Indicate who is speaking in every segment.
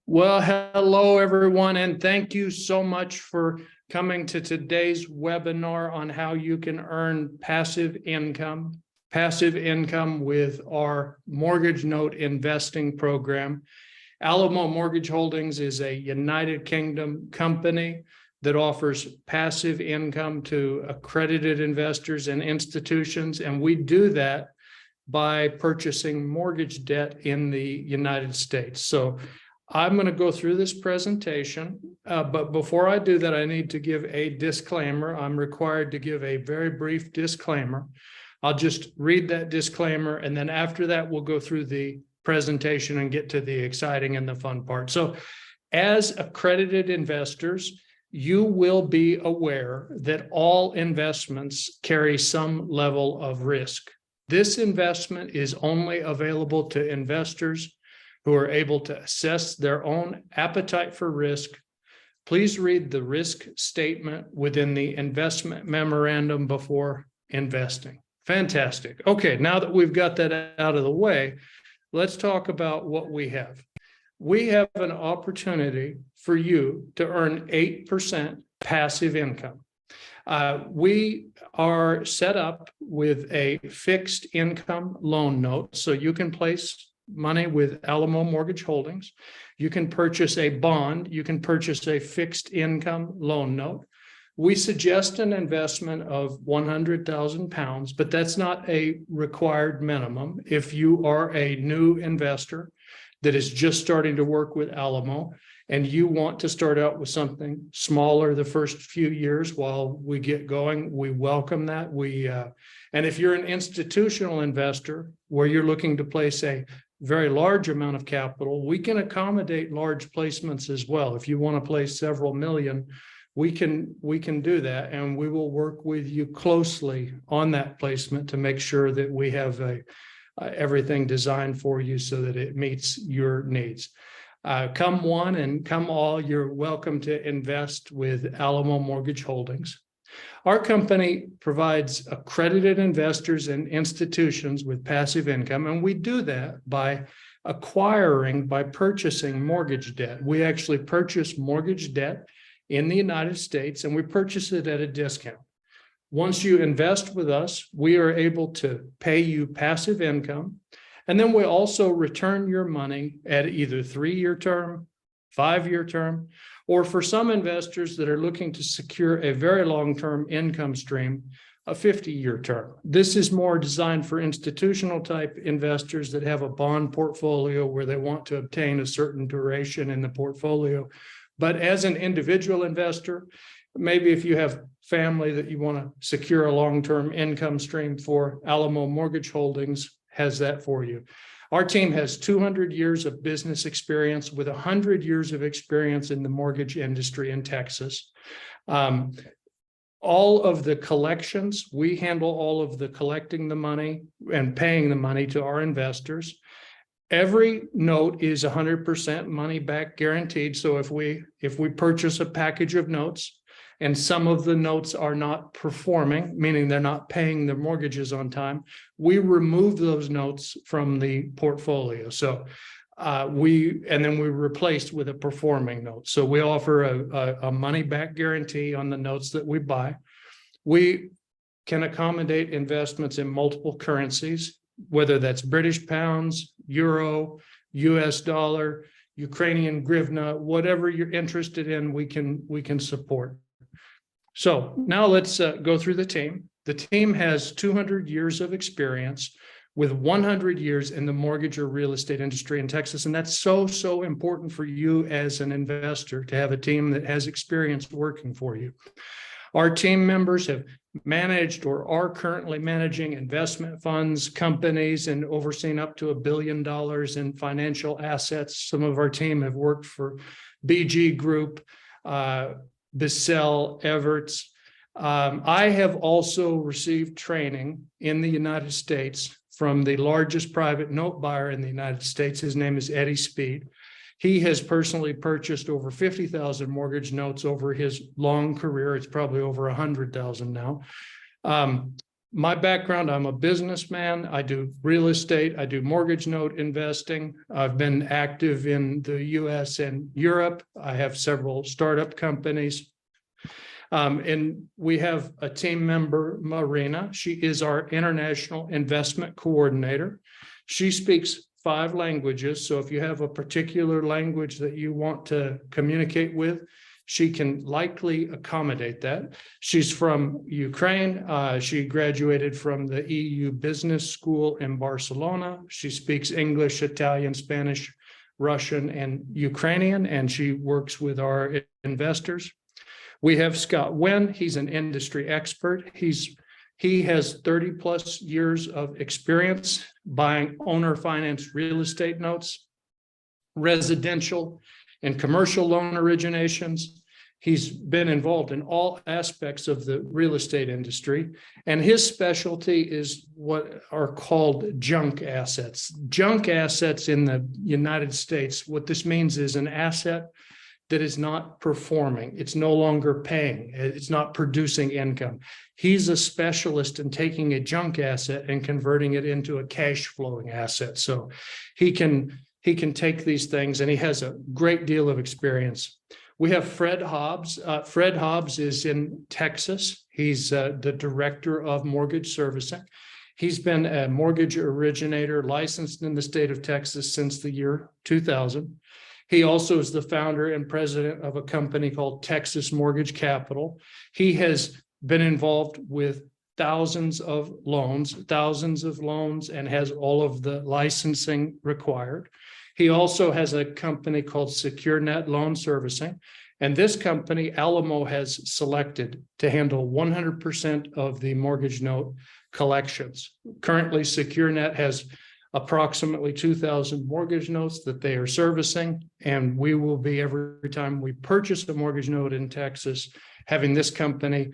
Speaker 1: Well, hello, everyone, and thank you so much for coming to today's webinar on how you can earn passive income with our mortgage note investing program. Alamo Mortgage Holdings is a United Kingdom company that offers passive income to accredited investors and institutions, and we do that by purchasing mortgage debt in the United States. So I'm going to go through this presentation, but before I do that, I need to give a disclaimer. I'm required to give a very brief disclaimer. I'll just read that disclaimer, and then after that, we'll go through the presentation and get to the exciting and the fun part. So as accredited investors, you will be aware that all investments carry some level of risk. This investment is only available to investors who are able to assess their own appetite for risk. Please read the risk statement within the investment memorandum before investing. Fantastic. Okay, now that we've got that out of the way, let's talk about what we have. We have an opportunity for you to earn 8% passive income. We are set up with a fixed income loan note, so you can place money with Alamo Mortgage Holdings. You can purchase a bond. You can purchase a fixed income loan note. We suggest an investment of £100,000, but that's not a required minimum. If you are a new investor that is just starting to work with Alamo and you want to start out with something smaller the first few years while we get going, we welcome that. And if you're an institutional investor where you're looking to place a very large amount of capital, we can accommodate large placements as well. If you want to place several million, we can do that, and we will work with you closely on that placement to make sure that we have everything designed for you so that it meets your needs. Come one and come all, you're welcome to invest with Alamo Mortgage Holdings. Our company provides accredited investors and institutions with passive income, and we do that by purchasing mortgage debt. We actually purchase mortgage debt in the United States, and we purchase it at a discount. Once you invest with us, we are able to pay you passive income, and then we also return your money at either 3-year term, 5-year term, or for some investors that are looking to secure a very long-term income stream, a 50-year term. This is more designed for institutional type investors that have a bond portfolio where they want to obtain a certain duration in the portfolio. But as an individual investor, maybe if you have family that you want to secure a long-term income stream for, Alamo Mortgage Holdings has that for you. Our team has 200 years of business experience with 100 years of experience in the mortgage industry in Texas. All of the collections, we handle all of the collecting the money and paying the money to our investors. Every note is 100% money back guaranteed. So if we purchase a package of notes and some of the notes are not performing, meaning they're not paying their mortgages on time, we remove those notes from the portfolio. So then we replace with a performing note. So we offer a money back guarantee on the notes that we buy. We can accommodate investments in multiple currencies, whether that's British pounds, euro, US dollar, Ukrainian hryvnia, whatever you're interested in, we can support. So now let's go through the team. The team has 200 years of experience with 100 years in the mortgage or real estate industry in Texas. And that's so important for you as an investor to have a team that has experience working for you. Our team members have managed or are currently managing investment funds, companies, and overseen up to $1 billion in financial assets. Some of our team have worked for BG Group, Bissell, Everts. I have also received training in the United States from the largest private note buyer in the United States. His name is Eddie Speed. He has personally purchased over 50,000 mortgage notes over his long career. It's probably over 100,000 now. My background, I'm a businessman. I do real estate. I do mortgage note investing. I've been active in the US and Europe. I have several startup companies. And we have a team member, Marina. She is our international investment coordinator. She speaks 5 languages. So if you have a particular language that you want to communicate with, she can likely accommodate that. She's from Ukraine. She graduated from the EU Business School in Barcelona. She speaks English, Italian, Spanish, Russian, and Ukrainian, and she works with our investors. We have Scott Wynn. He's an industry expert. He has 30 plus years of experience buying owner finance real estate notes, residential and commercial loan originations. He's been involved in all aspects of the real estate industry, and his specialty is what are called junk assets. Junk assets in the United States, what this means is an asset that is not performing. It's no longer paying. It's not producing income. He's a specialist in taking a junk asset and converting it into a cash flowing asset. So he can take these things, and he has a great deal of experience. We have Fred Hobbs. Fred Hobbs is in Texas. He's the director of mortgage servicing. He's been a mortgage originator licensed in the state of Texas since the year 2000. He also is the founder and president of a company called Texas Mortgage Capital. He has been involved with thousands of loans, and has all of the licensing required. He also has a company called SecureNet Loan Servicing. And this company, Alamo, has selected to handle 100% of the mortgage note collections. Currently, SecureNet has approximately 2,000 mortgage notes that they are servicing. And we will be, every time we purchase a mortgage note in Texas, having this company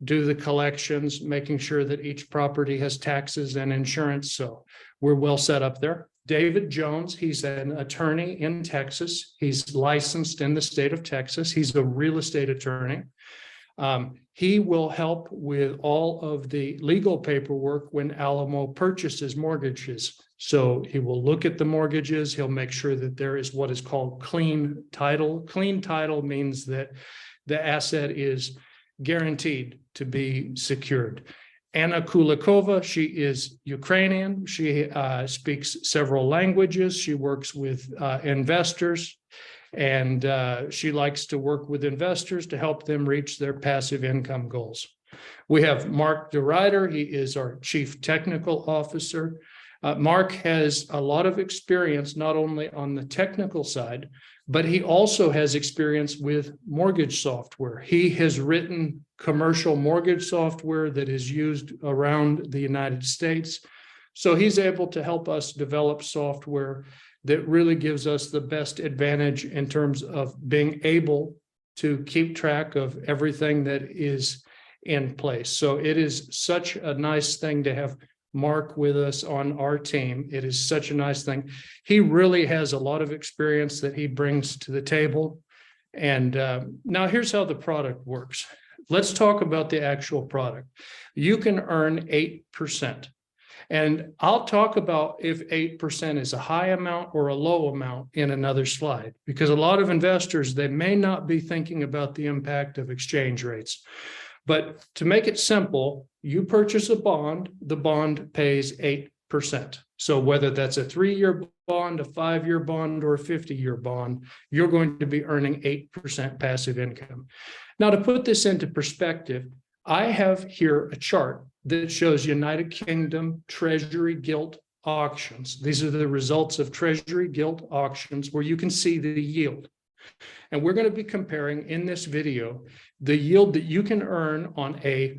Speaker 1: do the collections, making sure that each property has taxes and insurance. So we're well set up there. David Jones, he's an attorney in Texas. He's licensed in the state of Texas. He's a real estate attorney. He will help with all of the legal paperwork when Alamo purchases mortgages. So he will look at the mortgages. He'll make sure that there is what is called clean title. Clean title means that the asset is guaranteed to be secured. Anna Kulikova, she is Ukrainian. She speaks several languages. She works with investors, and she likes to work with investors to help them reach their passive income goals. We have Mark DeRuyter. He is our Chief Technical Officer. Mark has a lot of experience, not only on the technical side, but he also has experience with mortgage software. He has written commercial mortgage software that is used around the United States. So he's able to help us develop software that really gives us the best advantage in terms of being able to keep track of everything that is in place. So it is such a nice thing to have Mark with us on our team. It is such a nice thing. He really has a lot of experience that he brings to the table. And now here's how the product works. Let's talk about the actual product. You can earn 8%. And I'll talk about if 8% is a high amount or a low amount in another slide, because a lot of investors, they may not be thinking about the impact of exchange rates. But to make it simple, you purchase a bond, the bond pays 8%. So whether that's a 3-year bond, a 5-year bond, or a 50-year bond, you're going to be earning 8% passive income. Now, to put this into perspective, I have here a chart that shows United Kingdom Treasury gilt auctions. These are the results of Treasury gilt auctions where you can see the yield. And we're going to be comparing in this video the yield that you can earn on a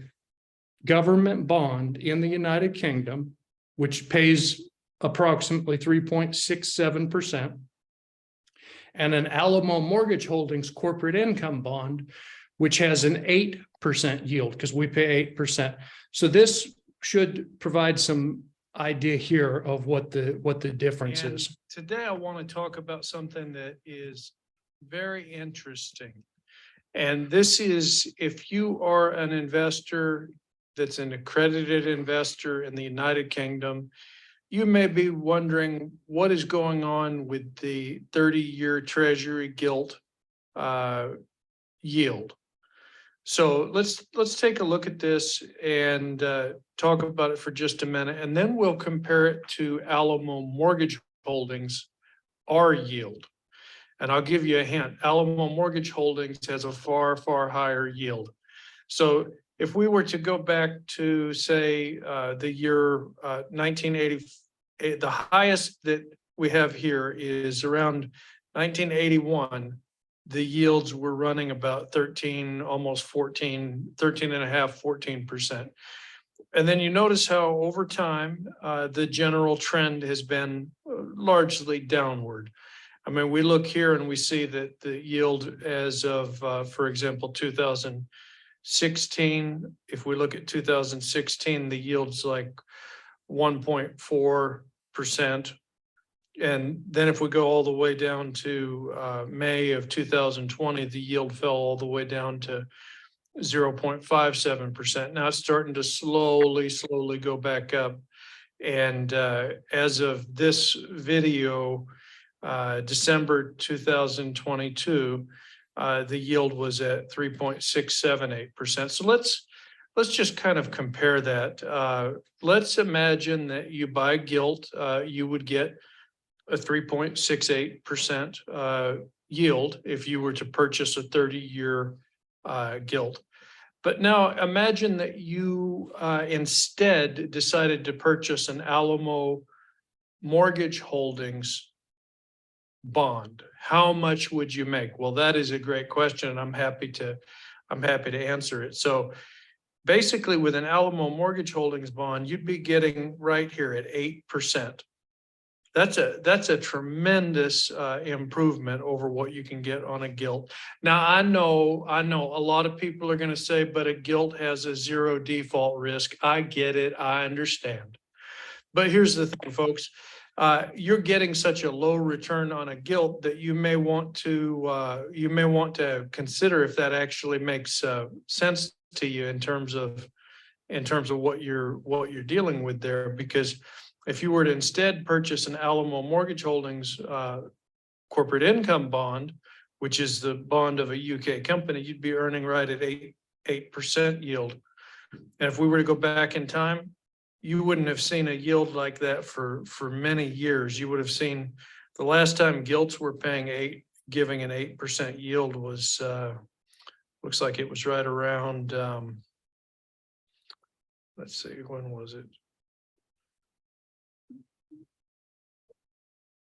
Speaker 1: government bond in the United Kingdom, which pays approximately 3.67%, and an Alamo Mortgage Holdings corporate income bond, which has an 8% yield because we pay 8%. So this should provide some idea here of what the difference is.
Speaker 2: Today I want to talk about something that is very interesting. And this is, if you are an investor that's an accredited investor in the United Kingdom, you may be wondering what is going on with the 30-year Treasury gilt yield. So let's take a look at this and talk about it for just a minute, and then we'll compare it to Alamo Mortgage Holdings, our yield. And I'll give you a hint. Alamo Mortgage Holdings has a far, far higher yield. So if we were to go back to, say, the year 1980, the highest that we have here is around 1981. The yields were running about 13, almost 14, 13.5, 14%. And then you notice how over time, the general trend has been largely downward. I mean, we look here and we see that the yield as of, for example, 2016, if we look at 2016, the yield's like 1.4%. And then if we go all the way down to May of 2020, the yield fell all the way down to 0.57%. Now it's starting to slowly go back up. And as of this video, December 2022, the yield was at 3.678%. So let's just kind of compare that. Let's imagine that you buy gilt, you would get a 3.68% yield if you were to purchase a 30-year gilt. But now imagine that you instead decided to purchase an Alamo Mortgage Holdings bond. How much would you make? Well, that is a great question, and I'm happy to answer it. So basically, with an Alamo Mortgage Holdings bond, you'd be getting right here at 8%. That's a tremendous improvement over what you can get on a gilt. Now, I know a lot of people are going to say, but a gilt has a zero default risk. I get it. I understand. But here's the thing, folks. You're getting such a low return on a gilt that you may want to consider if that actually makes sense to you in terms of what you're dealing with there. Because if you were to instead purchase an Alamo Mortgage Holdings corporate income bond, which is the bond of a UK company, you'd be earning right at 8% yield. And if we were to go back in time, you wouldn't have seen a yield like that for many years. You would have seen the last time gilts were giving an 8% yield was looks like it was right around let's see, when was it?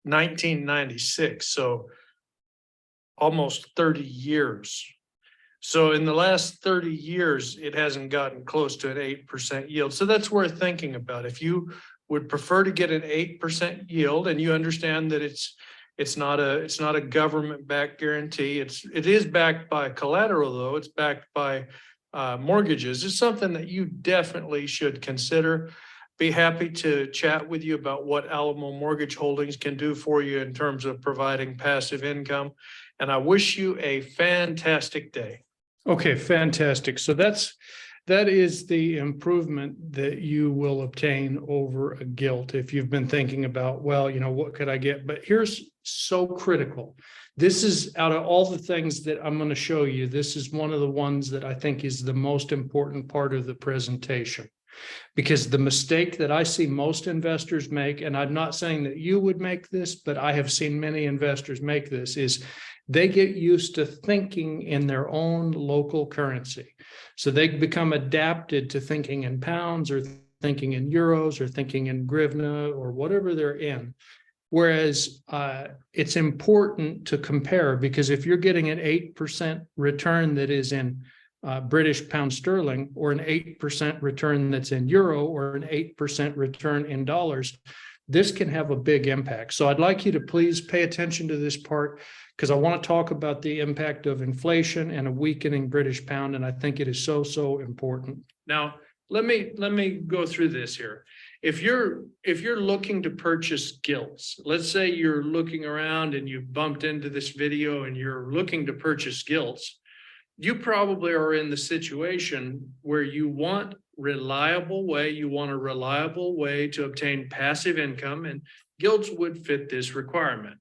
Speaker 2: 1996, so almost 30 years. So in the last 30 years, it hasn't gotten close to an 8% yield. So that's worth thinking about. If you would prefer to get an 8% yield, and you understand that it's not a government-backed guarantee. It is backed by collateral, though. It's backed by mortgages. It's something that you definitely should consider. Be happy to chat with you about what Alamo Mortgage Holdings can do for you in terms of providing passive income. And I wish you a fantastic day.
Speaker 1: Okay, fantastic. So that is the improvement that you will obtain over a gilt if you've been thinking about, well, what could I get? But here's so critical. This is, out of all the things that I'm going to show you, this is one of the ones that I think is the most important part of the presentation. Because the mistake that I see most investors make, and I'm not saying that you would make this, but I have seen many investors make this, is they get used to thinking in their own local currency. So they become adapted to thinking in pounds or thinking in euros or thinking in hryvnia or whatever they're in. Whereas it's important to compare, because if you're getting an 8% return that is in British pound sterling, or an 8% return that's in euro, or an 8% return in dollars, this can have a big impact. So I'd like you to please pay attention to this part, because I want to talk about the impact of inflation and a weakening British pound, and I think it is so important. Now, let me go through this here. If you're looking to purchase gilts, let's say you're looking around and you've bumped into this video and you're looking to purchase gilts, you probably are in the situation where you want reliable way. You want a reliable way to obtain passive income, and gilts would fit this requirement.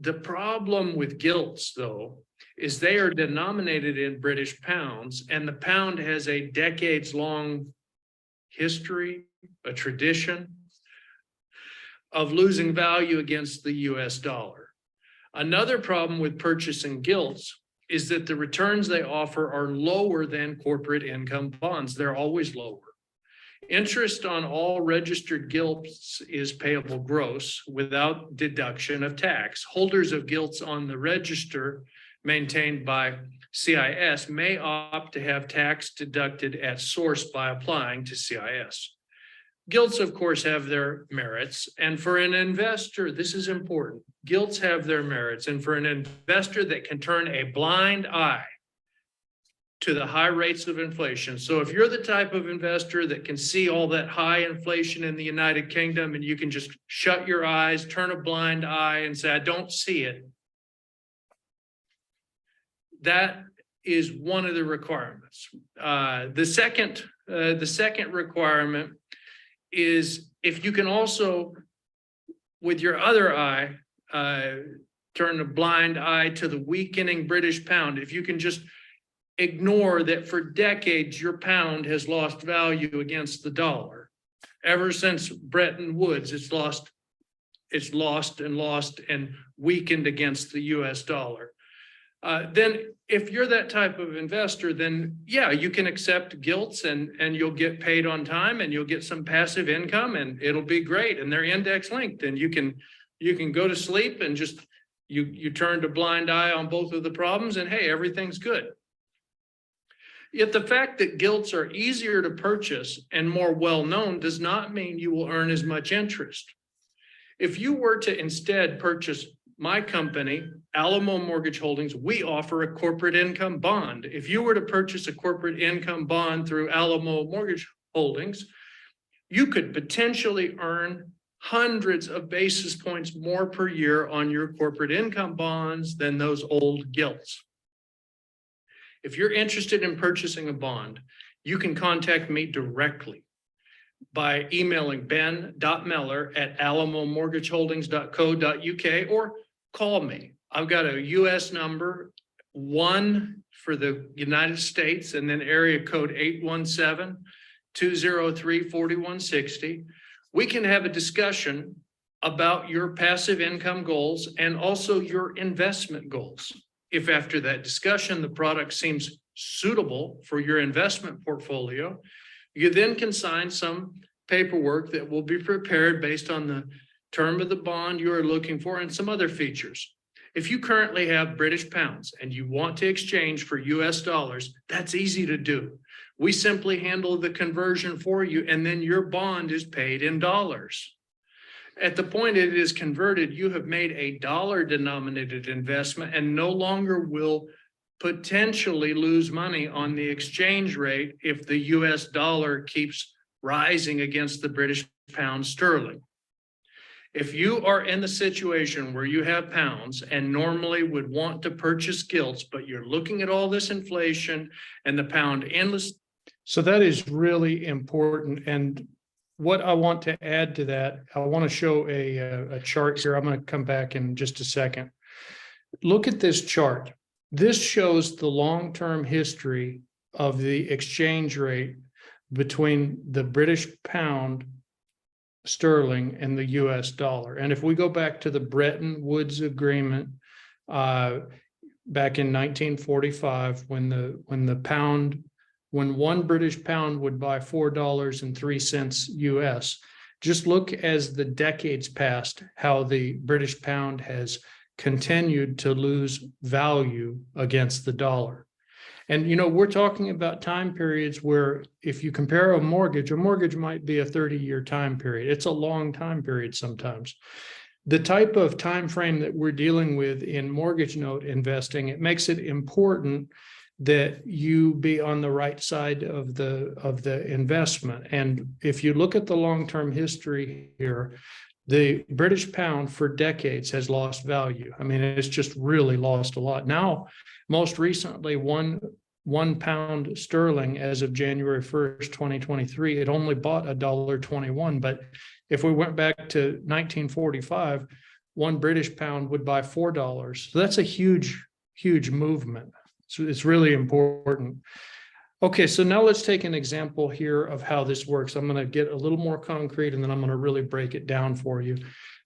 Speaker 1: The problem with gilts, though, is they are denominated in British pounds, and the pound has a decades-long history, a tradition of losing value against the US dollar. Another problem with purchasing gilts is that the returns they offer are lower than corporate income bonds. They're always lower. Interest on all registered gilts is payable gross without deduction of tax. Holders of gilts on the register maintained by CIS may opt to have tax deducted at source by applying to CIS. Gilts, of course, have their merits, and for an investor, this is important. Gilts have their merits, and for an investor that can turn a blind eye to the high rates of inflation. So if you're the type of investor that can see all that high inflation in the United Kingdom and you can just shut your eyes, turn a blind eye and say, I don't see it, that is one of the requirements. The second requirement is if you can also, with your other eye, turn a blind eye to the weakening British pound. If you can just ignore that for decades, your pound has lost value against the dollar. Ever since Bretton Woods, it's lost and weakened against the US dollar. Then if you're that type of investor, then yeah, you can accept gilts and you'll get paid on time and you'll get some passive income and it'll be great. And they're index linked and you can go to sleep and just, you turned a blind eye on both of the problems and hey, everything's good. Yet the fact that gilts are easier to purchase and more well-known does not mean you will earn as much interest. If you were to instead purchase my company, Alamo Mortgage Holdings, we offer a corporate income bond. If you were to purchase a corporate income bond through Alamo Mortgage Holdings, you could potentially earn hundreds of basis points more per year on your corporate income bonds than those old gilts. If you're interested in purchasing a bond, you can contact me directly by emailing ben.miller@alamomortgageholdings.co.uk or call me. I've got a US number, 1 for the United States, and then area code 817-203-4160. We can have a discussion about your passive income goals and also your investment goals. If after that discussion, the product seems suitable for your investment portfolio, you then can sign some paperwork that will be prepared based on the term of the bond you are looking for and some other features. If you currently have British pounds and you want to exchange for US dollars, that's easy to do. We simply handle the conversion for you and then your bond is paid in dollars. At the point it is converted, you have made a dollar-denominated investment and no longer will potentially lose money on the exchange rate if the US dollar keeps rising against the British pound sterling. If you are in the situation where you have pounds and normally would want to purchase gilts, but you're looking at all this inflation and the pound endless. So that is really important. And what I want to add to that, I want to show a chart here. I'm going to come back in just a second. Look at this chart. This shows the long-term history of the exchange rate between the British pound sterling and the US dollar. And if we go back to the Bretton Woods Agreement back in 1945, when one British pound would buy $4.03 US, just look as the decades passed, how the British pound has continued to lose value against the dollar. And, you know, we're talking about time periods where if you compare a mortgage might be a 30-year time period. It's a long time period sometimes. The type of time frame that we're dealing with in mortgage note investing, it makes it important that you be on the right side of the investment. And if you look at the long-term history here, the British pound for decades has lost value. I mean, it's just really lost a lot. Now, most recently, one £1 sterling as of January 1st, 2023, it only bought $1.21. But if we went back to 1945, one British pound would buy $4. So that's a huge, huge movement. So it's really important. Okay, so now let's take an example here of how this works. I'm going to get a little more concrete, and then I'm going to really break it down for you.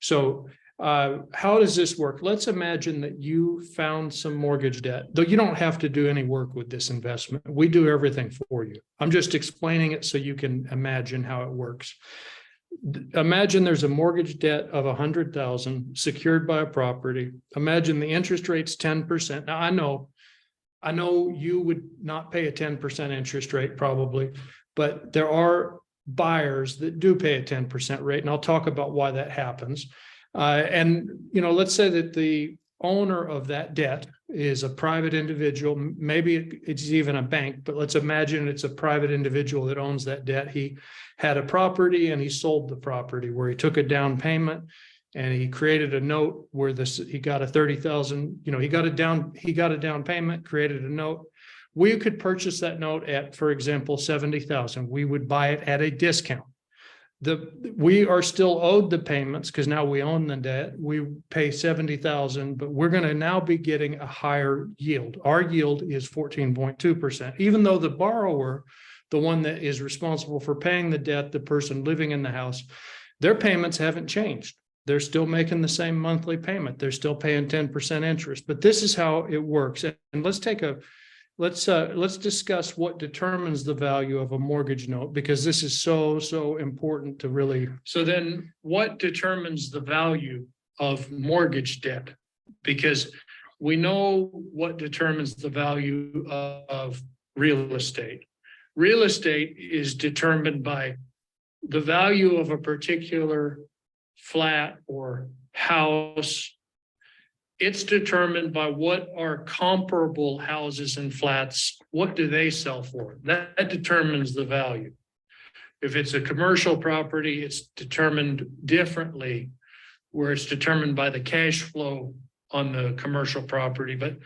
Speaker 1: So how does this work? Let's imagine that you found some mortgage debt, though you don't have to do any work with this investment. We do everything for you. I'm just explaining it so you can imagine how it works. Imagine there's a mortgage debt of $100,000 secured by a property. Imagine the interest rate's 10%. Now I know you would not pay a 10% interest rate probably, but there are buyers that do pay a 10% rate, and I'll talk about why that happens. And let's say that the owner of that debt is a private individual. Maybe it's even a bank, but let's imagine it's a private individual that owns that debt. He had a property and he sold the property where he took a down payment, and he created a note where he got a $30,000, he got a down payment, created a note. We could purchase that note at, for example, $70,000. We would buy it at a discount. We are still owed the payments because now we own the debt. We pay $70,000, but we're going to now be getting a higher yield. Our yield is 14.2%, even though the borrower, the one that is responsible for paying the debt, the person living in the house, their payments haven't changed. They're still making the same monthly payment. They're still paying 10% interest, but this is how it works. And let's discuss what determines the value of a mortgage note, because this is so important to really. So then what determines the value of mortgage debt? Because we know what determines the value of real estate. Real estate is determined by the value of a particular flat or house. It's determined by what are comparable houses and flats. What do they sell for? That determines the value. If it's a commercial property, it's determined differently, where it's determined by the cash flow on the commercial property. But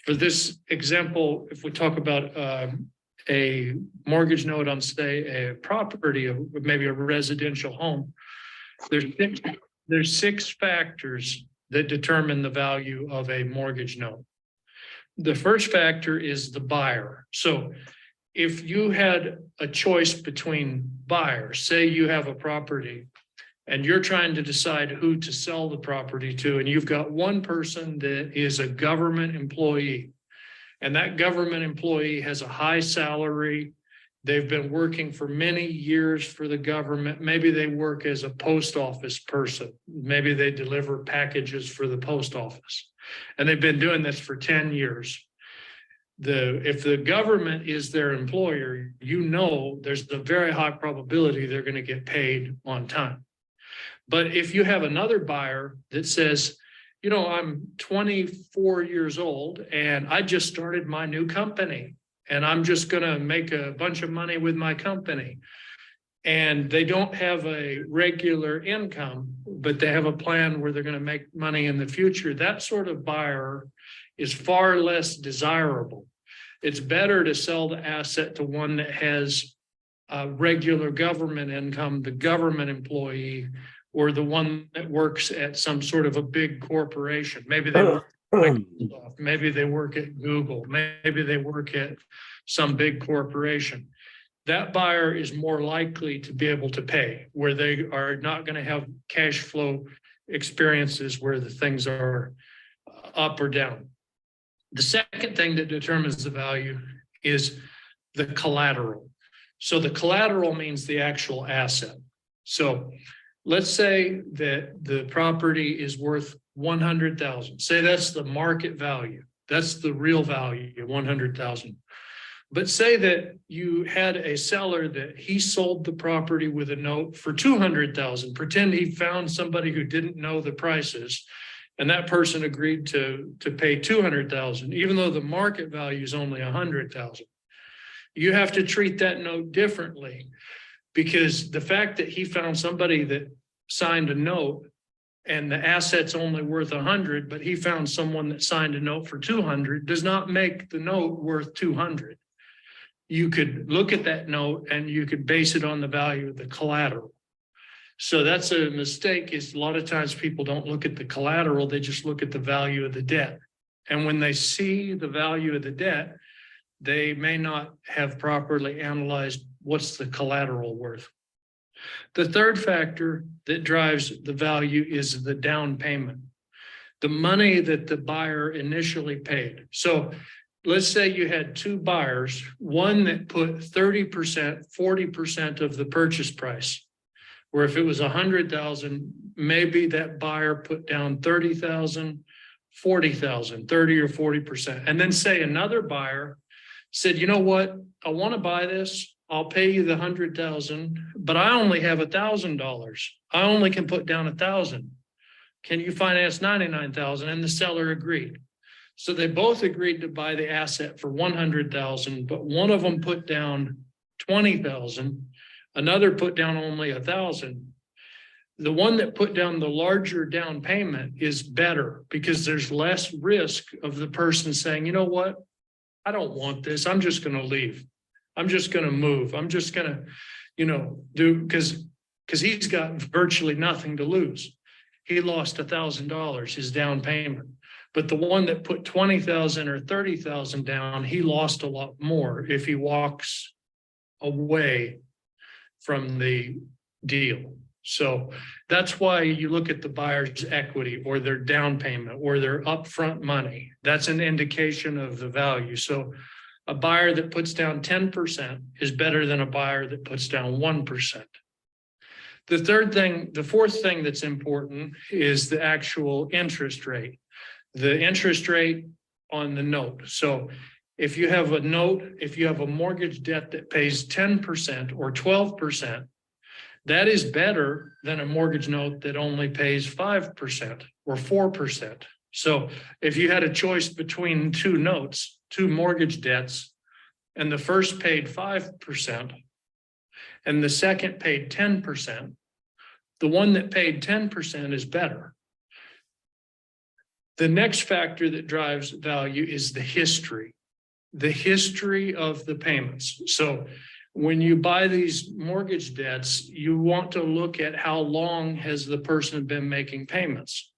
Speaker 1: for this example, if we talk about a mortgage note on, say, a property of maybe a residential home, there's six factors that determine the value of a mortgage note. The first factor is the buyer. So if you had a choice between buyers, say you have a property and you're trying to decide who to sell the property to, and you've got one person that is a government employee, and that government employee has a high salary. They've been working for many years for the government. Maybe they work as a post office person. Maybe they deliver packages for the post office. And they've been doing this for 10 years. If the government is their employer, there's a very high probability they're going to get paid on time. But if you have another buyer that says, I'm 24 years old and I just started my new company, and I'm just going to make a bunch of money with my company, and they don't have a regular income, but they have a plan where they're going to make money in the future, that sort of buyer is far less desirable. It's better to sell the asset to one that has a regular government income, the government employee, or the one that works at some sort of a big corporation. Maybe they work at Microsoft, maybe they work at Google, maybe they work at some big corporation. That buyer is more likely to be able to pay, where they are not going to have cash flow experiences where the things are up or down. The second thing that determines the value is the collateral. So the collateral means the actual asset. So let's say that the property is worth $100,000. Say that's the market value. That's the real value, $100,000. But say that you had a seller that he sold the property with a note for $200,000. Pretend he found somebody who didn't know the prices, and that person agreed to pay $200,000, even though the market value is only $100,000. You have to treat that note differently, because the fact that he found somebody that signed a note and the asset's only worth 100, but he found someone that signed a note for 200, does not make the note worth 200. You could look at that note and you could base it on the value of the collateral. So that's a mistake, is a lot of times people don't look at the collateral, they just look at the value of the debt. And when they see the value of the debt, they may not have properly analyzed what's the collateral worth. The third factor that drives the value is the down payment, the money that the buyer initially paid. So let's say you had two buyers, one that put 30%, 40% of the purchase price, where if it was 100,000, maybe that buyer put down 30,000, 40,000, 30 or 40%. And then say another buyer said, you know what, I want to buy this. I'll pay you the 100,000, but I only have $1,000. I only can put down 1,000. Can you finance 99,000? And the seller agreed. So they both agreed to buy the asset for 100,000, but one of them put down 20,000. Another put down only 1,000. The one that put down the larger down payment is better because there's less risk of the person saying, you know what, I don't want this. I'm just going to leave. I'm just going to move. I'm just going to, do because he's got virtually nothing to lose. He lost $1,000, his down payment. But the one that put 20,000 or 30,000 down, he lost a lot more if he walks away from the deal. So that's why you look at the buyer's equity or their down payment or their upfront money. That's an indication of the value. So a buyer that puts down 10% is better than a buyer that puts down 1%. The fourth thing that's important is the actual interest rate. The interest rate on the note. So if you have a note, if you have a mortgage debt that pays 10% or 12%, that is better than a mortgage note that only pays 5% or 4%. So if you had a choice between two notes, two mortgage debts, and the first paid 5% and the second paid 10%, the one that paid 10% is better. The next factor that drives value is the history of the payments. So when you buy these mortgage debts, you want to look at how long has the person been making payments.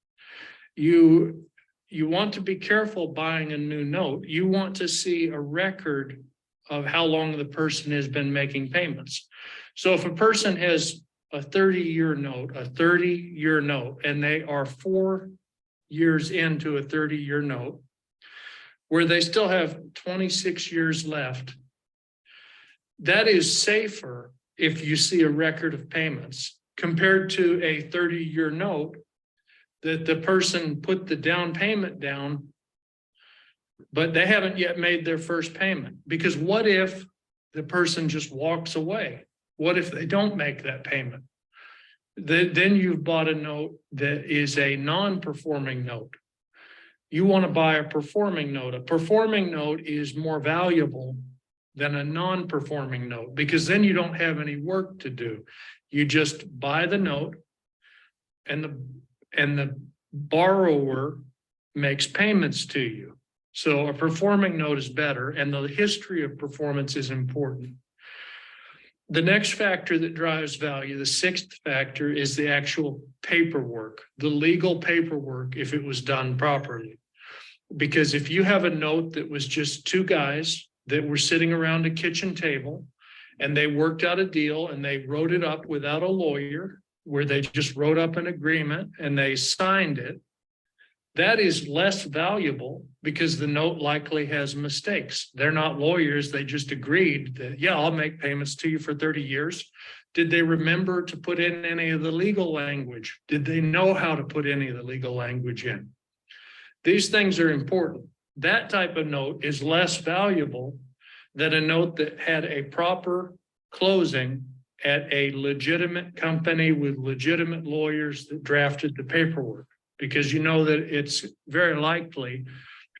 Speaker 1: You want to be careful buying a new note. You want to see a record of how long the person has been making payments. So if a person has a 30-year note, and they are 4 years into a 30-year note, where they still have 26 years left, that is safer if you see a record of payments compared to a 30-year note that the person put the down payment down, but they haven't yet made their first payment. Because what if the person just walks away? What if they don't make that payment? Then you've bought a note that is a non-performing note. You want to buy a performing note. A performing note is more valuable than a non-performing note because then you don't have any work to do. You just buy the note and the borrower makes payments to you. So a performing note is better, and the history of performance is important. The next factor that drives value, the sixth factor, is the actual paperwork, the legal paperwork, if it was done properly. Because if you have a note that was just two guys that were sitting around a kitchen table and they worked out a deal and they wrote it up without a lawyer, where they just wrote up an agreement and they signed it, that is less valuable because the note likely has mistakes. They're not lawyers. They just agreed that, yeah, I'll make payments to you for 30 years. Did they remember to put in any of the legal language? Did they know how to put any of the legal language in? These things are important. That type of note is less valuable than a note that had a proper closing at a legitimate company with legitimate lawyers that drafted the paperwork. Because you know that it's very likely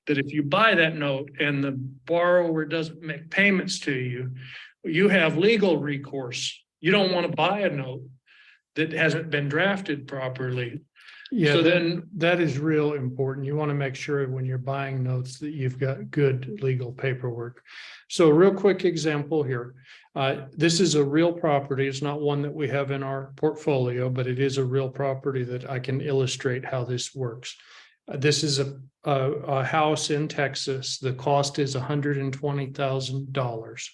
Speaker 1: that if you buy that note and the borrower doesn't make payments to you, you have legal recourse. You don't want to buy a note that hasn't been drafted properly. Yeah,
Speaker 2: So
Speaker 1: then that is real important. You want to make sure when you're buying notes that you've got good legal paperwork. So real quick example here. This is a real property. It's not one that we have in our portfolio, but it is a real property that I can illustrate how this works. This is a house in Texas. The cost is $120,000.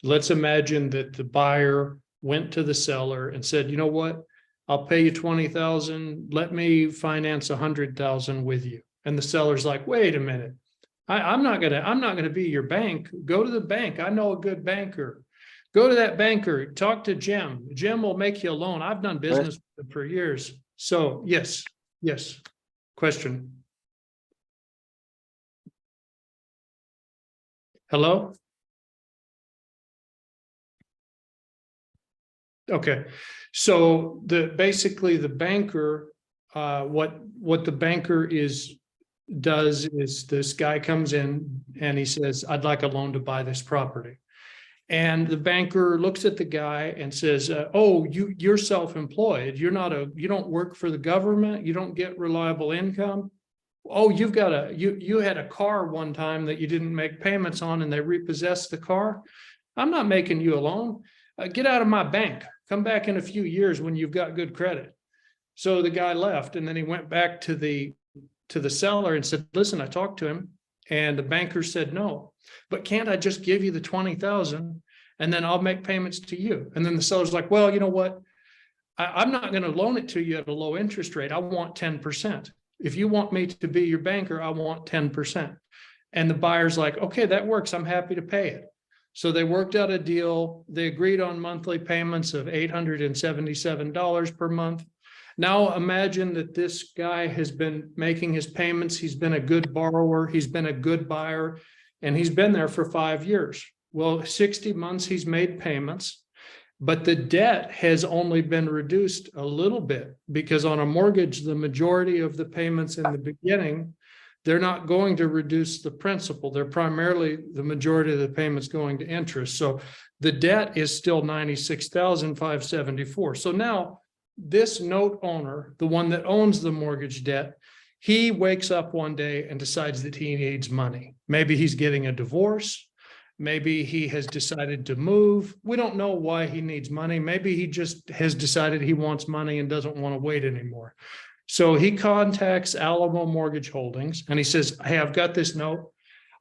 Speaker 1: Let's imagine that the buyer went to the seller and said, you know what? I'll pay you 20,000. Let me finance 100,000 with you. And the seller's like, wait a minute. I'm not gonna be your bank. Go to the bank. I know a good banker. Go to that banker. Talk to Jim. Jim will make you a loan. I've done business with him for years. So yes. Question. Hello? Okay, so basically the banker, what the banker does is this guy comes in and he says, I'd like a loan to buy this property. And the banker looks at the guy and says, oh, you're self-employed. You don't work for the government. You don't get reliable income. Oh, you had a car one time that you didn't make payments on and they repossessed the car. I'm not making you a loan. Get out of my bank. Come back in a few years when you've got good credit. So the guy left, and then he went back to the seller and said, listen, I talked to him, and the banker said no, but can't I just give you the 20,000 and then I'll make payments to you? And then the seller's like, well, you know what? I'm not going to loan it to you at a low interest rate. I want 10%. If you want me to be your banker, I want 10%. And the buyer's like, okay, that works. I'm happy to pay it. So they worked out a deal. They agreed on monthly payments of $877 per month. Now imagine that this guy has been making his payments. He's been a good borrower. He's been a good buyer, and he's been there for 5 years. Well, 60 months he's made payments, but the debt has only been reduced a little bit because on a mortgage, the majority of the payments in the beginning, they're not going to reduce the principal. They're primarily the majority of the payments going to interest. So the debt is still $96,574. So now this note owner, the one that owns the mortgage debt, he wakes up one day and decides that he needs money. Maybe he's getting a divorce. Maybe he has decided to move. We don't know why he needs money. Maybe he just has decided he wants money and doesn't want to wait anymore. So he contacts Alamo Mortgage Holdings and he says, hey, I've got this note.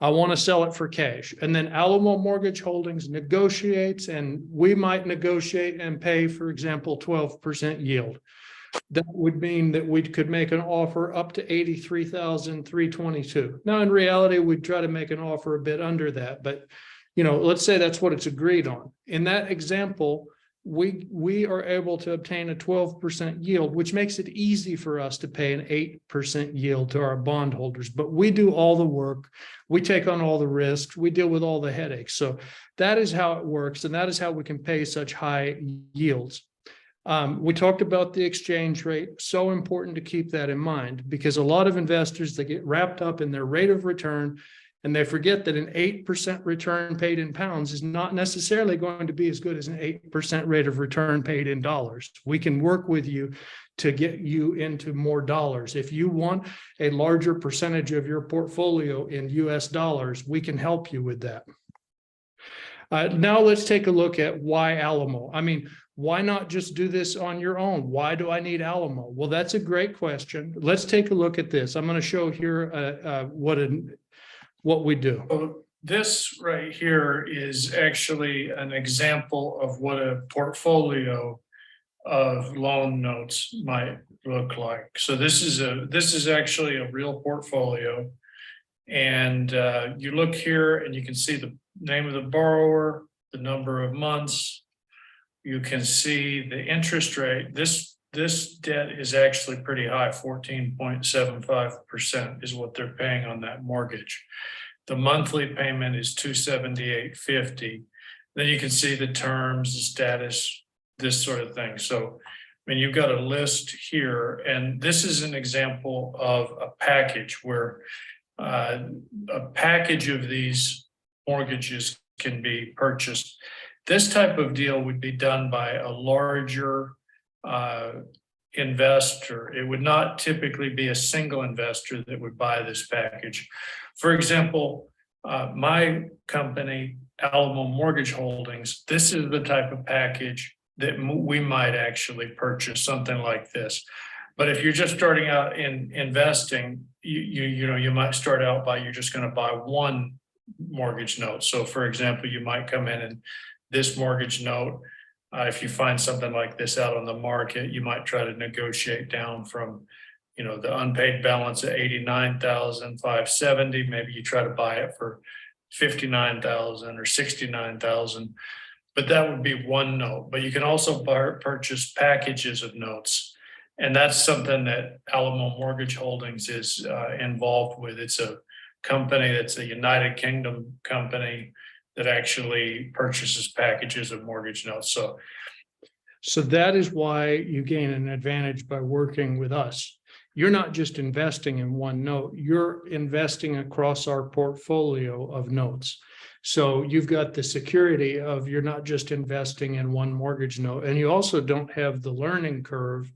Speaker 1: I want to sell it for cash. And then Alamo Mortgage Holdings negotiates, and we might negotiate and pay, for example, 12% yield. That would mean that we could make an offer up to $83,322. Now, in reality, we'd try to make an offer a bit under that, but let's say that's what it's agreed on. In that example, we are able to obtain a 12% yield, which makes it easy for us to pay an 8% yield to our bondholders. But we do all the work, we take on all the risks, we deal with all the headaches. So that is how it works, and that is how we can pay such high yields. We talked about the exchange rate. So important to keep that in mind, because a lot of investors, they get wrapped up in their rate of return and they forget that an 8% return paid in pounds is not necessarily going to be as good as an 8% rate of return paid in dollars. We can work with you to get you into more dollars. If you want a larger percentage of your portfolio in US dollars, we can help you with that. Now let's take a look at why Alamo. I mean, why not just do this on your own? Why do I need Alamo? Well, that's a great question. Let's take a look at this. I'm going to show here what we do.
Speaker 2: So this right here is actually an example of what a portfolio of loan notes might look like. So this is actually a real portfolio. And you look here and you can see the name of the borrower, the number of months. You can see the interest rate. This debt is actually pretty high, 14.75% is what they're paying on that mortgage. The monthly payment is $278.50. Then you can see the terms, the status, this sort of thing. So, I mean, you've got a list here, and this is an example of a package where a package of these mortgages can be purchased. This type of deal would be done by a larger investor. It would not typically be a single investor that would buy this package. For example, my company, Alamo Mortgage Holdings, this is the type of package that we might actually purchase, something like this. But if you're just starting out in investing, you might start out by you're just going to buy one mortgage note. So for example, you might come in and this mortgage note, if you find something like this out on the market, you might try to negotiate down from, the unpaid balance at 89,570. Maybe you try to buy it for 59,000 or 69,000. But that would be one note. But you can also purchase packages of notes. And that's something that Alamo Mortgage Holdings is involved with. It's a company that's a United Kingdom company that actually purchases packages of mortgage notes.
Speaker 1: So that is why you gain an advantage by working with us. You're not just investing in one note, you're investing across our portfolio of notes. So you've got the security of you're not just investing in one mortgage note, and you also don't have the learning curve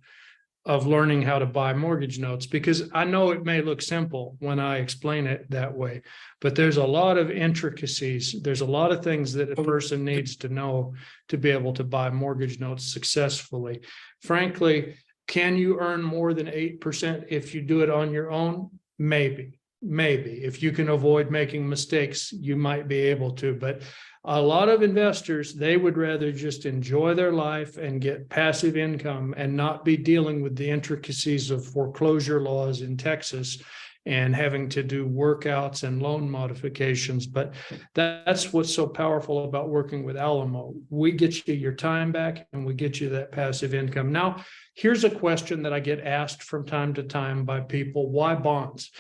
Speaker 1: of learning how to buy mortgage notes, because I know it may look simple when I explain it that way, but there's a lot of intricacies. There's a lot of things that a person needs to know to be able to buy mortgage notes successfully. Frankly, can you earn more than 8% if you do it on your own? Maybe. If you can avoid making mistakes, you might be able to, but a lot of investors, they would rather just enjoy their life and get passive income and not be dealing with the intricacies of foreclosure laws in Texas and having to do workouts and loan modifications. But that's what's so powerful about working with Alamo. We get you your time back and we get you that passive income. Now, here's a question that I get asked from time to time by people: why bonds?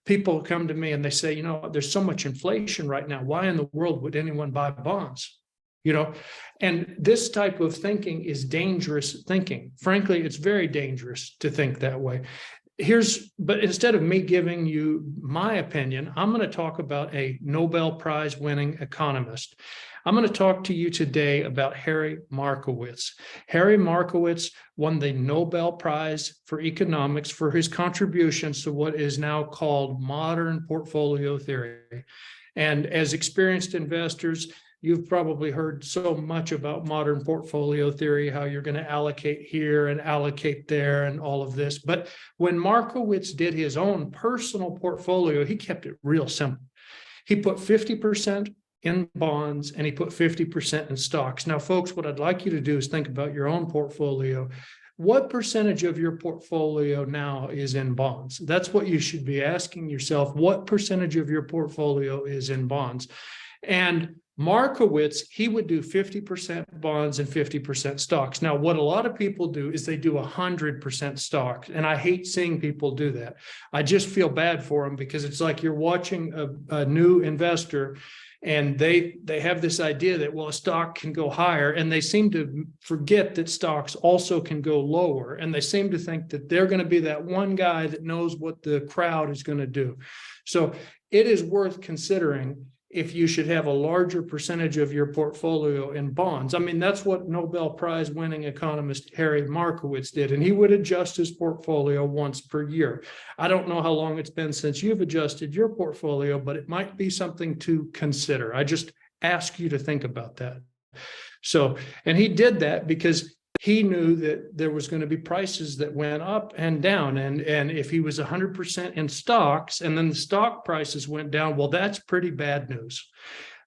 Speaker 1: People come to me and they say, there's so much inflation right now. Why in the world would anyone buy bonds? And this type of thinking is dangerous thinking. Frankly, it's very dangerous to think that way. But instead of me giving you my opinion, I'm going to talk about a Nobel Prize winning economist. I'm going to talk to you today about Harry Markowitz. Harry Markowitz won the Nobel Prize for Economics for his contributions to what is now called modern portfolio theory. And as experienced investors, you've probably heard so much about modern portfolio theory, how you're going to allocate here and allocate there and all of this. But when Markowitz did his own personal portfolio, he kept it real simple. He put 50% in bonds and he put 50% in stocks. Now, folks, what I'd like you to do is think about your own portfolio. What percentage of your portfolio now is in bonds? That's what you should be asking yourself. What percentage of your portfolio is in bonds? And Markowitz, he would do 50% bonds and 50% stocks. Now, what a lot of people do is they do 100% stocks. And I hate seeing people do that. I just feel bad for them, because it's like you're watching a new investor and they have this idea that, well, a stock can go higher, and they seem to forget that stocks also can go lower. And they seem to think that they're going to be that one guy that knows what the crowd is going to do. So it is worth considering if you should have a larger percentage of your portfolio in bonds. I mean, that's what Nobel Prize winning economist Harry Markowitz did, and he would adjust his portfolio once per year. I don't know how long it's been since you've adjusted your portfolio, but it might be something to consider. I just ask you to think about that. So, and he did that because he knew that there was going to be prices that went up and down. And if he was 100% in stocks and then the stock prices went down, well, that's pretty bad news.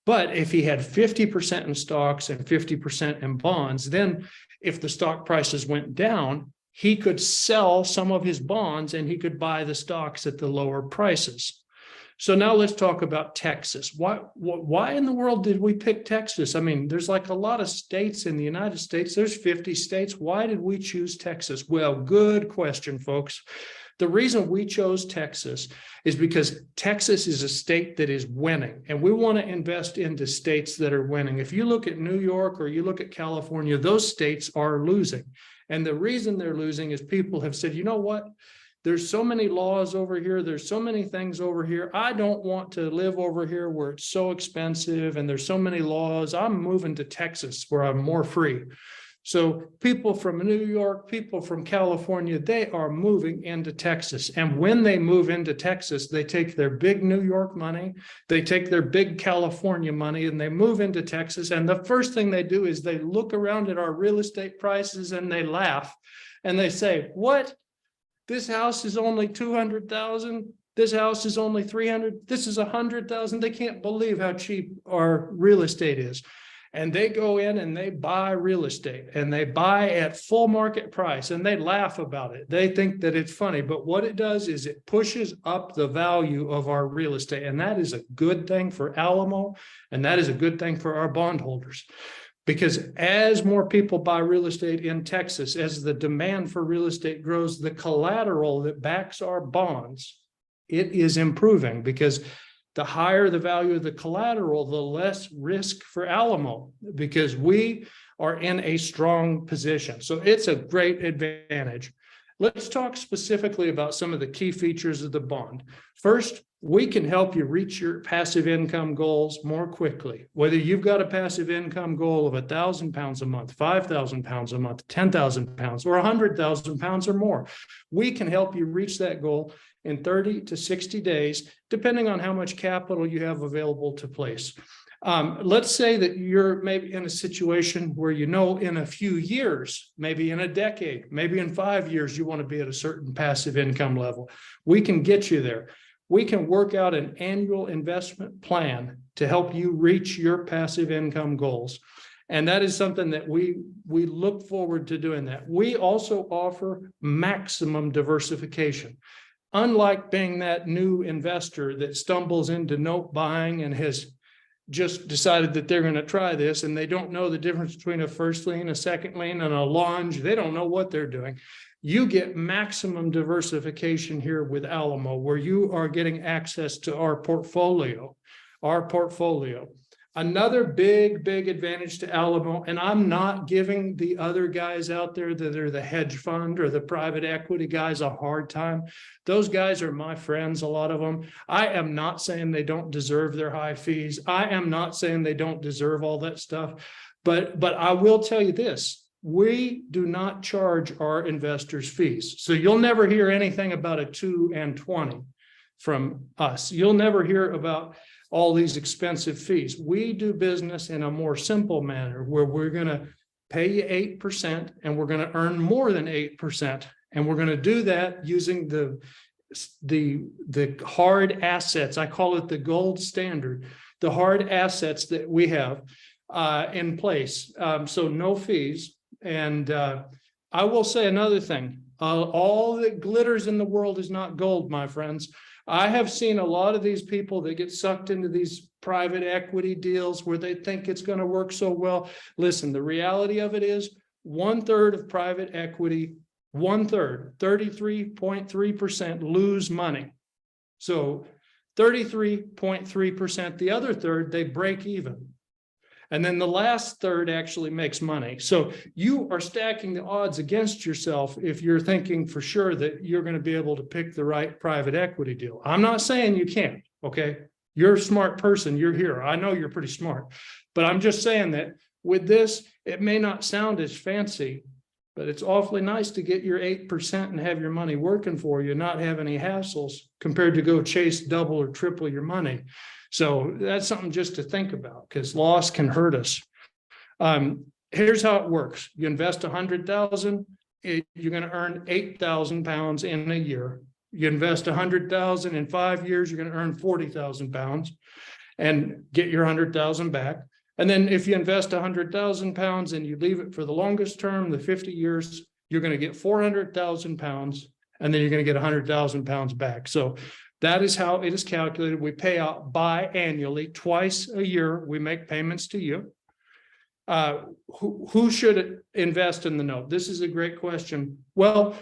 Speaker 1: But if he had 50% in stocks and 50% in bonds, then if the stock prices went down, he could sell some of his bonds and he could buy the stocks at the lower prices. So now let's talk about Texas. Why in the world did we pick Texas? I mean, there's like a lot of states in the United States. There's 50 states. Why did we choose Texas? Well, good question, folks. The reason we chose Texas is because Texas is a state that is winning, and we want to invest into states that are winning. If you look at New York or you look at California, those states are losing. And the reason they're losing is people have said, you know what? There's so many laws over here. There's so many things over here. I don't want to live over here where it's so expensive and there's so many laws. I'm moving to Texas where I'm more free. So people from New York, people from California, they are moving into Texas. And when they move into Texas, they take their big New York money, they take their big California money, and they move into Texas. And the first thing they do is they look around at our real estate prices and they laugh and they say, what? This house is only 200,000. This house is only 300. This is 100,000. They can't believe how cheap our real estate is. And they go in and they buy real estate and they buy at full market price and they laugh about it. They think that it's funny, but what it does is it pushes up the value of our real estate. And that is a good thing for Alamo. And that is a good thing for our bondholders. Because as more people buy real estate in Texas, as the demand for real estate grows, the collateral that backs our bonds, it is improving, because the higher the value of the collateral, the less risk for Alamo, because we are in a strong position. So it's a great advantage. Let's talk specifically about some of the key features of the bond. First, we can help you reach your passive income goals more quickly. Whether you've got a passive income goal of £1,000 a month, £5,000 a month, £10,000, or £100,000 or more, we can help you reach that goal in 30 to 60 days, depending on how much capital you have available to place. Let's say that you're maybe in a situation where you know in a few years, maybe in a decade, maybe in 5 years, you want to be at a certain passive income level. We can get you there. We can work out an annual investment plan to help you reach your passive income goals. And that is something that we look forward to doing that. We also offer maximum diversification. Unlike being that new investor that stumbles into note buying and has just decided that they're going to try this and they don't know the difference between a first lien, a second lien, and a longe, they don't know what they're doing. You get maximum diversification here with Alamo, where you are getting access to our portfolio. Another big advantage to Alamo, and I'm not giving the other guys out there that are the hedge fund or the private equity guys a hard time. Those guys are my friends, a lot of them. I am not saying they don't deserve their high fees. I am not saying they don't deserve all that stuff. But I will tell you this. We do not charge our investors fees. So you'll never hear anything about a 2 and 20 from us. You'll never hear about all these expensive fees. We do business in a more simple manner, where we're going to pay you 8% and we're going to earn more than 8%. And we're going to do that using the hard assets. I call it the gold standard, the hard assets that we have in place. So no fees. And I will say another thing. All that glitters in the world is not gold, my friends. I have seen a lot of these people that get sucked into these private equity deals where they think it's going to work so well. Listen, the reality of it is 1/3 of private equity, 1/3, 33.3% lose money. So 33.3%, the other third, they break even. And then the last third actually makes money. So you are stacking the odds against yourself if you're thinking for sure that you're going to be able to pick the right private equity deal. I'm not saying you can't, okay? You're a smart person, you're here. I know you're pretty smart. But I'm just saying that with this, it may not sound as fancy, but it's awfully nice to get your 8% and have your money working for you, not have any hassles, compared to go chase double or triple your money. So that's something just to think about, because loss can hurt us. Here's how it works. You invest 100,000, you're going to earn 8,000 pounds in a year. You invest 100,000 in 5 years, you're going to earn 40,000 pounds and get your 100,000 back. And then if you invest 100,000 pounds and you leave it for the longest term, the 50 years, you're going to get 400,000 pounds, and then you're going to get 100,000 pounds back. So that is how it is calculated. We pay out biannually, twice a year. We make payments to you. Who should invest in the note? This is a great question. Well,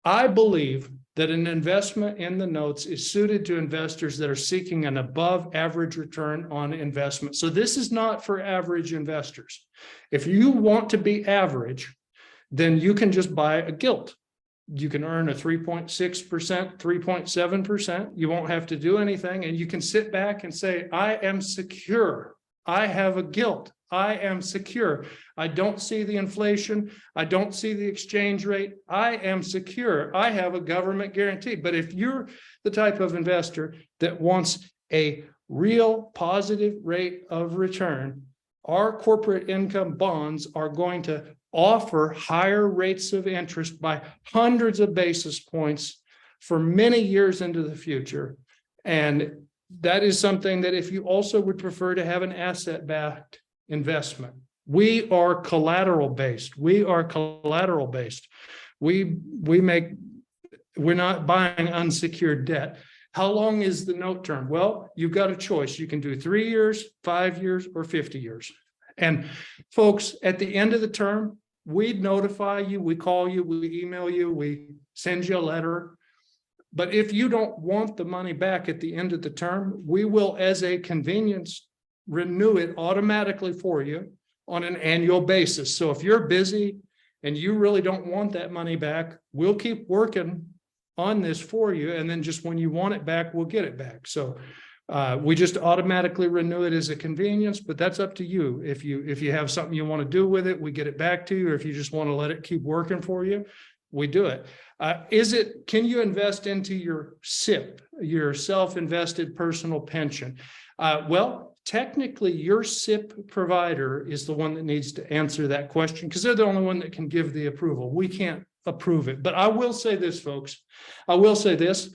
Speaker 1: I believe that an investment in the notes is suited to investors that are seeking an above average return on investment. So this is not for average investors. If you want to be average, then you can just buy a gilt. You can earn a 3.6%, 3.7%. You won't have to do anything. And you can sit back and say, I am secure. I have a gilt. I am secure. I don't see the inflation. I don't see the exchange rate. I am secure. I have a government guarantee. But if you're the type of investor that wants a real positive rate of return, our corporate income bonds are going to offer higher rates of interest by hundreds of basis points for many years into the future. And that is something that if you also would prefer to have an asset-backed investment, we are collateral based. We are collateral based. We're not buying unsecured debt. How long is the note term? Well, you've got a choice. You can do 3 years, 5 years, or 50 years. And folks, at the end of the term, we'd notify you, we call you, we email you, we send you a letter. But if you don't want the money back at the end of the term, we will, as a convenience, renew it automatically for you on an annual basis. So if you're busy and you really don't want that money back, we'll keep working on this for you. And then just when you want it back, we'll get it back. So we just automatically renew it as a convenience, but that's up to you. If you have something you want to do with it, we get it back to you. Or if you just want to let it keep working for you, we do it. Can you invest into your SIP, your self-invested personal pension? Well, technically your SIP provider is the one that needs to answer that question because they're the only one that can give the approval. We can't approve it. But I will say this, folks. I will say this.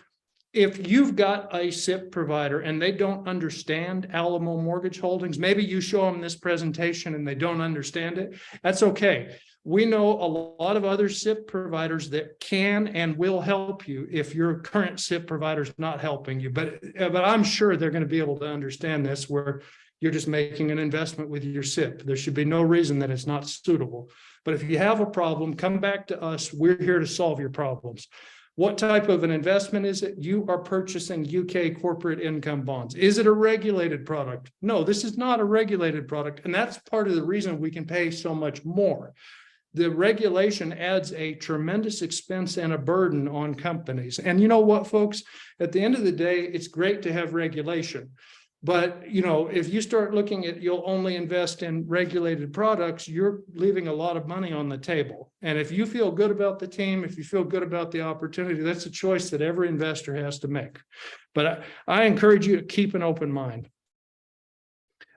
Speaker 1: If you've got a SIP provider and they don't understand Alamo Mortgage Holdings, maybe you show them this presentation and they don't understand it. That's okay. We know a lot of other SIP providers that can and will help you if your current SIP provider is not helping you. But I'm sure they're going to be able to understand this where you're just making an investment with your SIP. There should be no reason that it's not suitable. But if you have a problem, come back to us. We're here to solve your problems. What type of an investment is it? You are purchasing UK corporate income bonds. Is it a regulated product? No, this is not a regulated product. And that's part of the reason we can pay so much more. The regulation adds a tremendous expense and a burden on companies. And you know what, folks? At the end of the day, it's great to have regulation. But, if you start looking at you'll only invest in regulated products, you're leaving a lot of money on the table. And if you feel good about the team, if you feel good about the opportunity, that's a choice that every investor has to make. But I encourage you to keep an open mind.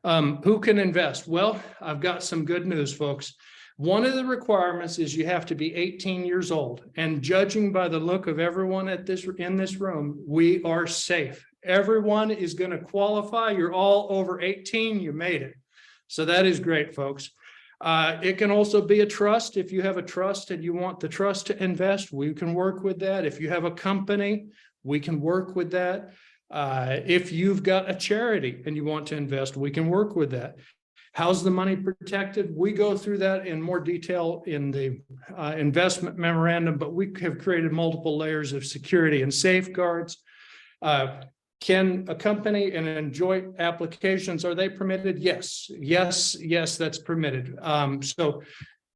Speaker 1: Who can invest? Well, I've got some good news, folks. One of the requirements is you have to be 18 years old. And judging by the look of everyone in this room, we are safe. Everyone is going to qualify. You're all over 18. You made it. So that is great, folks. It can also be a trust. If you have a trust and you want the trust to invest, we can work with that. If you have a company, we can work with that. If you've got a charity and you want to invest, we can work with that. How's the money protected? We go through that in more detail in the investment memorandum, but we have created multiple layers of security and safeguards. Can a company and joint applications, are they permitted? Yes, that's permitted. So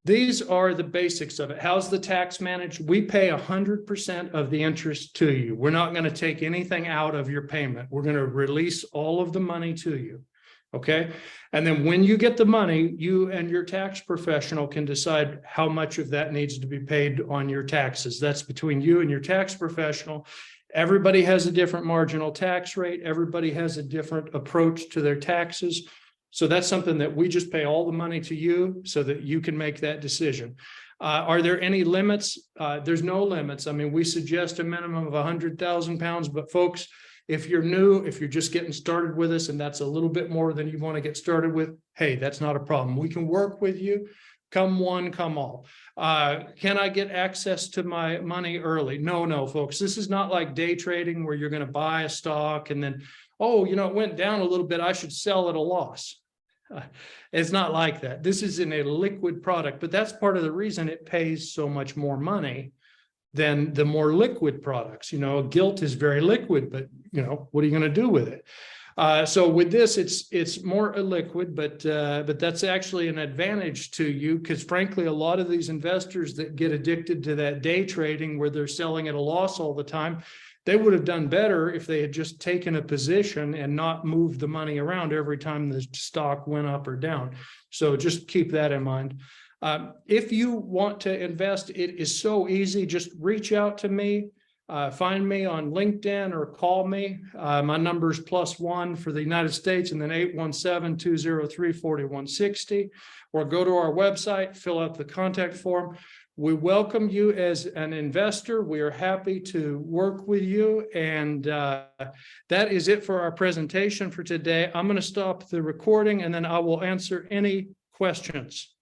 Speaker 1: these are the basics of it. How's the tax managed? We pay 100% of the interest to you. We're not going to take anything out of your payment. We're going to release all of the money to you. Okay. And then when you get the money, you and your tax professional can decide how much of that needs to be paid on your taxes. That's between you and your tax professional. Everybody has a different marginal tax rate. Everybody has a different approach to their taxes. So that's something that we just pay all the money to you so that you can make that decision. Are there any limits? There's no limits. I mean, we suggest a minimum of 100,000 pounds, but folks, if you're new, if you're just getting started with us and that's a little bit more than you want to get started with, hey, that's not a problem. We can work with you. Come one, come all. Can I get access to my money early? No, folks. This is not like day trading where you're going to buy a stock and then, it went down a little bit. I should sell at a loss. It's not like that. This is in a liquid product, but that's part of the reason it pays so much more money than the more liquid products. A gilt is very liquid, but what are you going to do with it? So with this, it's more illiquid, but that's actually an advantage to you because frankly, a lot of these investors that get addicted to that day trading where they're selling at a loss all the time, They would have done better if they had just taken a position and not moved the money around every time the stock went up or down. So just keep that in mind. If you want to invest, it is so easy. Just reach out to me. Find me on LinkedIn or call me. My number is +1 for the United States and then 817-203-4160, or go to our website, fill out the contact form. We welcome you as an investor. We are happy to work with you. And that is it for our presentation for today. I'm going to stop the recording and then I will answer any questions.